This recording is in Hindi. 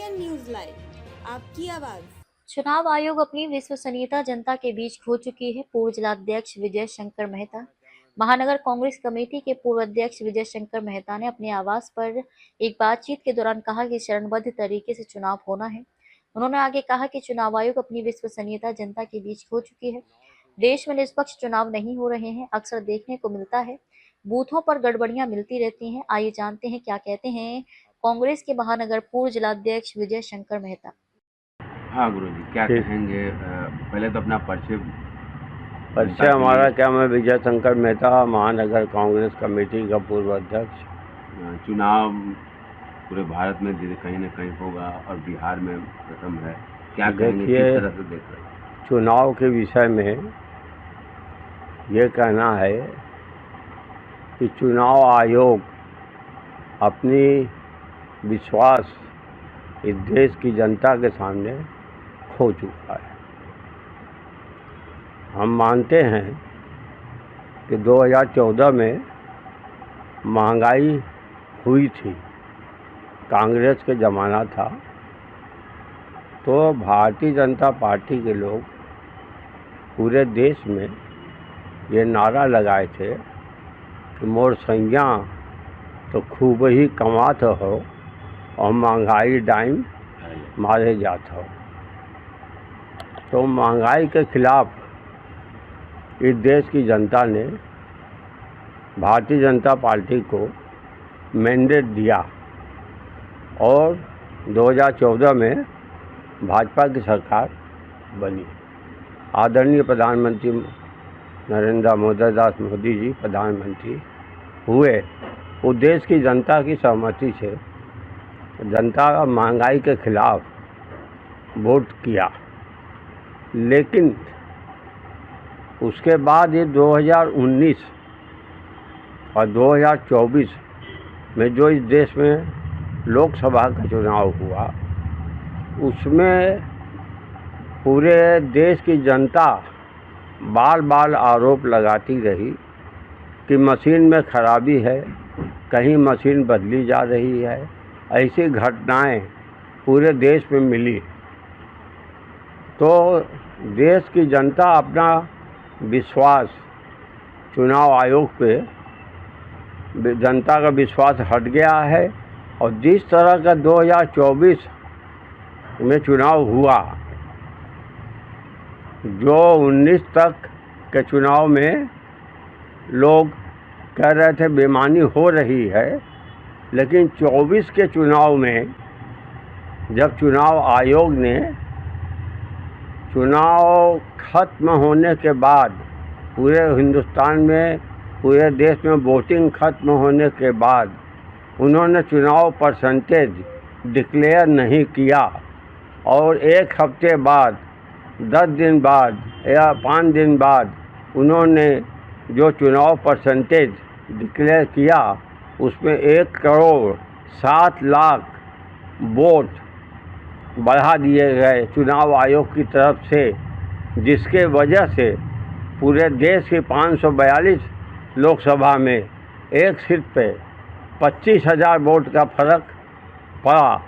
NN न्यूज लाइव, आपकी आवाज। चुनाव आयोग अपनी विश्वसनीयता जनता के बीच खो चुकी है। पूर्व जिलाध्यक्ष विजय शंकर मेहता। महानगर कांग्रेस कमेटी के पूर्व अध्यक्ष विजय शंकर मेहता ने अपने आवास पर एक बातचीत के दौरान कहा कि चरणबद्ध तरीके से चुनाव होना है। उन्होंने आगे कहा कि चुनाव आयोग अपनी विश्वसनीयता जनता के बीच खो चुकी है। देश में निष्पक्ष चुनाव नहीं हो रहे हैं, अक्सर देखने को मिलता है। बूथों पर गड़बड़ियां मिलती रहती हैं। आइए जानते हैं क्या कहते हैं कांग्रेस के महानगर पूर्व जिलाध्यक्ष विजय शंकर मेहता। हाँ गुरुजी, क्या कहेंगे? पहले तो अपना परिचय हमारा क्या, मैं विजय शंकर मेहता, महानगर कांग्रेस कमेटी का पूर्व अध्यक्ष। चुनाव पूरे भारत में कहीं न कहीं होगा और बिहार में प्रथम है, क्या कहेंगे, किस तरह से देख रहे हैं? चुनाव के विषय में ये कहना है कि चुनाव आयोग अपनी विश्वास इस देश की जनता के सामने खो चुका है। हम मानते हैं कि 2014 में महंगाई हुई थी, कांग्रेस के ज़माना था, तो भारतीय जनता पार्टी के लोग पूरे देश में ये नारा लगाए थे कि मोर सैया तो खूब ही कमात हो और महंगाई डाइम मारे जात हो। तो महंगाई के खिलाफ इस देश की जनता ने भारतीय जनता पार्टी को मैंडेट दिया और 2014 में भाजपा की सरकार बनी। आदरणीय प्रधानमंत्री नरेंद्र दामोदर दास मोदी जी प्रधानमंत्री हुए। वो देश की जनता की सहमति से जनता महंगाई के खिलाफ वोट किया, लेकिन उसके बाद ये 2019 और 2024 में जो इस देश में लोकसभा का चुनाव हुआ, उसमें पूरे देश की जनता बार बार आरोप लगाती रही कि मशीन में खराबी है, कहीं मशीन बदली जा रही है। ऐसी घटनाएं पूरे देश में मिली। तो देश की जनता अपना विश्वास चुनाव आयोग पे, जनता का विश्वास हट गया है। और जिस तरह का 2024 में चुनाव हुआ, जो 19 तक के चुनाव में लोग कह रहे थे बेईमानी हो रही है, लेकिन 24 के चुनाव में जब चुनाव आयोग ने चुनाव खत्म होने के बाद पूरे हिंदुस्तान में, पूरे देश में वोटिंग खत्म होने के बाद उन्होंने चुनाव परसेंटेज डिक्लेयर नहीं किया और एक हफ्ते बाद, 10 दिन बाद या 5 दिन बाद उन्होंने जो चुनाव परसेंटेज डिक्लेयर किया, उसमें 1,07,00,000 वोट बढ़ा दिए गए चुनाव आयोग की तरफ से, जिसके वजह से पूरे देश की 542 लोकसभा में एक सीट पे 25,000 वोट का फर्क पड़ा।